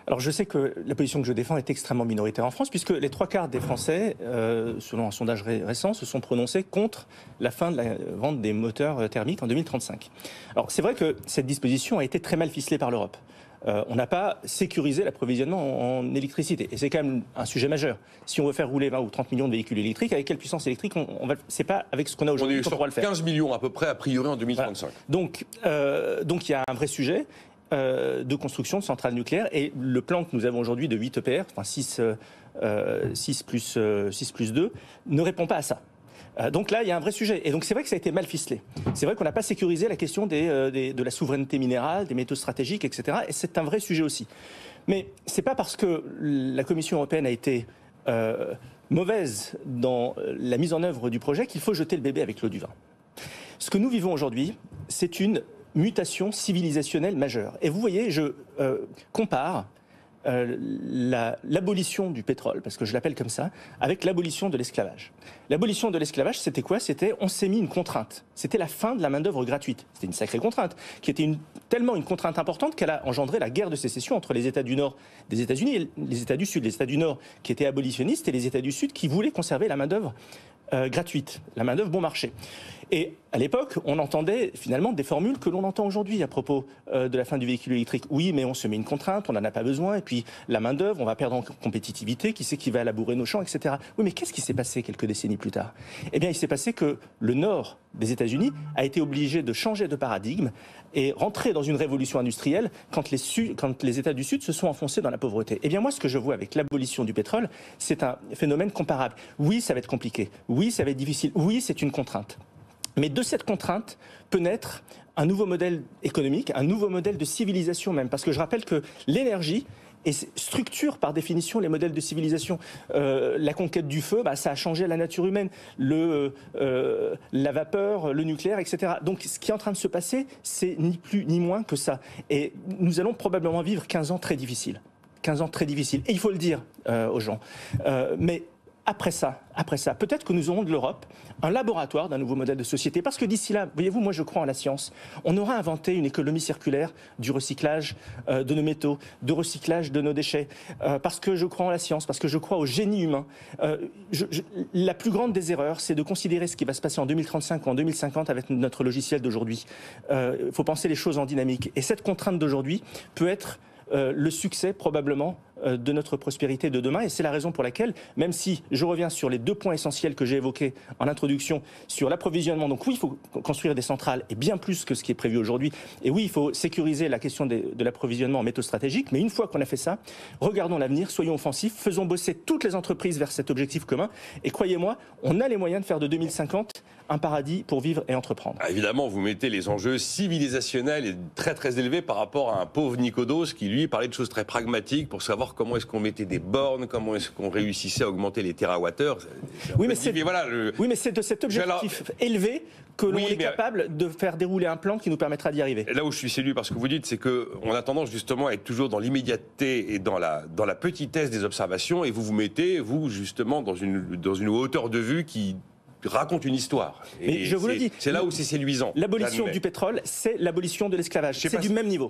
Alors je sais que la position que je défends est extrêmement minoritaire en France, puisque les 3/4 des Français, selon un sondage récent, se sont prononcés contre la fin de la vente des moteurs thermiques en 2035. Alors c'est vrai que cette disposition a été très mal ficelée par l'Europe. On n'a pas sécurisé l'approvisionnement en électricité. Et c'est quand même un sujet majeur. Si on veut faire rouler 20 ou 30 millions de véhicules électriques, avec quelle puissance électrique c'est pas avec ce qu'on a aujourd'hui qu'on pourra le faire. 15 millions à peu près, a priori, en 2035. Voilà. Donc il y a un vrai sujet de construction de centrales nucléaires. Et le plan que nous avons aujourd'hui de 8 EPR, enfin 6 plus 2, ne répond pas à ça. Donc là, il y a un vrai sujet. Et donc c'est vrai que ça a été mal ficelé. C'est vrai qu'on n'a pas sécurisé la question de la souveraineté minérale, des métaux stratégiques, etc. Et c'est un vrai sujet aussi. Mais c'est pas parce que la Commission européenne a été mauvaise dans la mise en œuvre du projet qu'il faut jeter le bébé avec l'eau du vin. Ce que nous vivons aujourd'hui, c'est une mutation civilisationnelle majeure. Et vous voyez, je compare l'abolition du pétrole, parce que je l'appelle comme ça, avec l'abolition de l'esclavage. L'abolition de l'esclavage, c'était quoi? C'était, on s'est mis une contrainte. C'était la fin de la main-d'œuvre gratuite. C'était une sacrée contrainte, qui était tellement une contrainte importante qu'elle a engendré la guerre de sécession entre les États du Nord des États-Unis et les États du Sud. Les États du Nord qui étaient abolitionnistes et les États du Sud qui voulaient conserver la main-d'œuvre gratuite, la main-d'œuvre bon marché. Et à l'époque, on entendait finalement des formules que l'on entend aujourd'hui à propos de la fin du véhicule électrique. Oui, mais on se met une contrainte, on n'en a pas besoin, et puis la main-d'œuvre, on va perdre en compétitivité, qui c'est qui va labourer nos champs, etc. Oui, mais qu'est-ce qui s'est passé quelques décennies plus tard? Eh bien, il s'est passé que le nord des États-Unis a été obligé de changer de paradigme et rentrer dans une révolution industrielle quand les États du Sud se sont enfoncés dans la pauvreté. Eh bien, moi, ce que je vois avec l'abolition du pétrole, c'est un phénomène comparable. Oui, ça va être compliqué. Oui, ça va être difficile. Oui, c'est une contrainte. Mais de cette contrainte peut naître un nouveau modèle économique, un nouveau modèle de civilisation même. Parce que je rappelle que l'énergie structure par définition les modèles de civilisation. La conquête du feu, ça a changé la nature humaine. La vapeur, le nucléaire, etc. Donc ce qui est en train de se passer, c'est ni plus ni moins que ça. Et nous allons probablement vivre 15 ans très difficiles. 15 ans très difficiles. Et il faut le dire aux gens. Mais après ça, peut-être que nous aurons de l'Europe un laboratoire d'un nouveau modèle de société. Parce que d'ici là, voyez-vous, moi je crois en la sscience. On aura inventé une économie circulaire du recyclage de nos métaux, de recyclage de nos déchets. Parce que je crois en la science, parce que je crois au génie humain. La plus grande des erreurs, c'est de considérer ce qui va se passer en 2035 ou en 2050 avec notre logiciel d'aujourd'hui. Il faut penser les choses en dynamique. Et cette contrainte d'aujourd'hui peut être le succès probablement de notre prospérité de demain. Et c'est la raison pour laquelle, même si je reviens sur les 2 points essentiels que j'ai évoqués en introduction, sur l'approvisionnement, donc oui, il faut construire des centrales, et bien plus que ce qui est prévu aujourd'hui. Et oui, il faut sécuriser la question de l'approvisionnement en métaux stratégiques. Mais une fois qu'on a fait ça, regardons l'avenir, soyons offensifs, faisons bosser toutes les entreprises vers cet objectif commun. Et croyez-moi, on a les moyens de faire de 2050 un paradis pour vivre et entreprendre. Évidemment, vous mettez les enjeux civilisationnels très très élevés par rapport à un pauvre Nicodos qui, lui, parlait de choses très pragmatiques pour savoir comment est-ce qu'on mettait des bornes, comment est-ce qu'on réussissait à augmenter les terawattheures. Oui, mais c'est de cet objectif élevé que l'on est capable de faire dérouler un plan qui nous permettra d'y arriver. Là où je suis séduit par ce que vous dites, c'est qu'on a tendance justement à être toujours dans l'immédiateté et dans la petitesse des observations, et vous vous mettez, vous, justement, dans une hauteur de vue qui raconte une histoire. Mais je vous le dis, c'est là où c'est séduisant. L'abolition du pétrole, c'est l'abolition de l'esclavage. C'est du même niveau.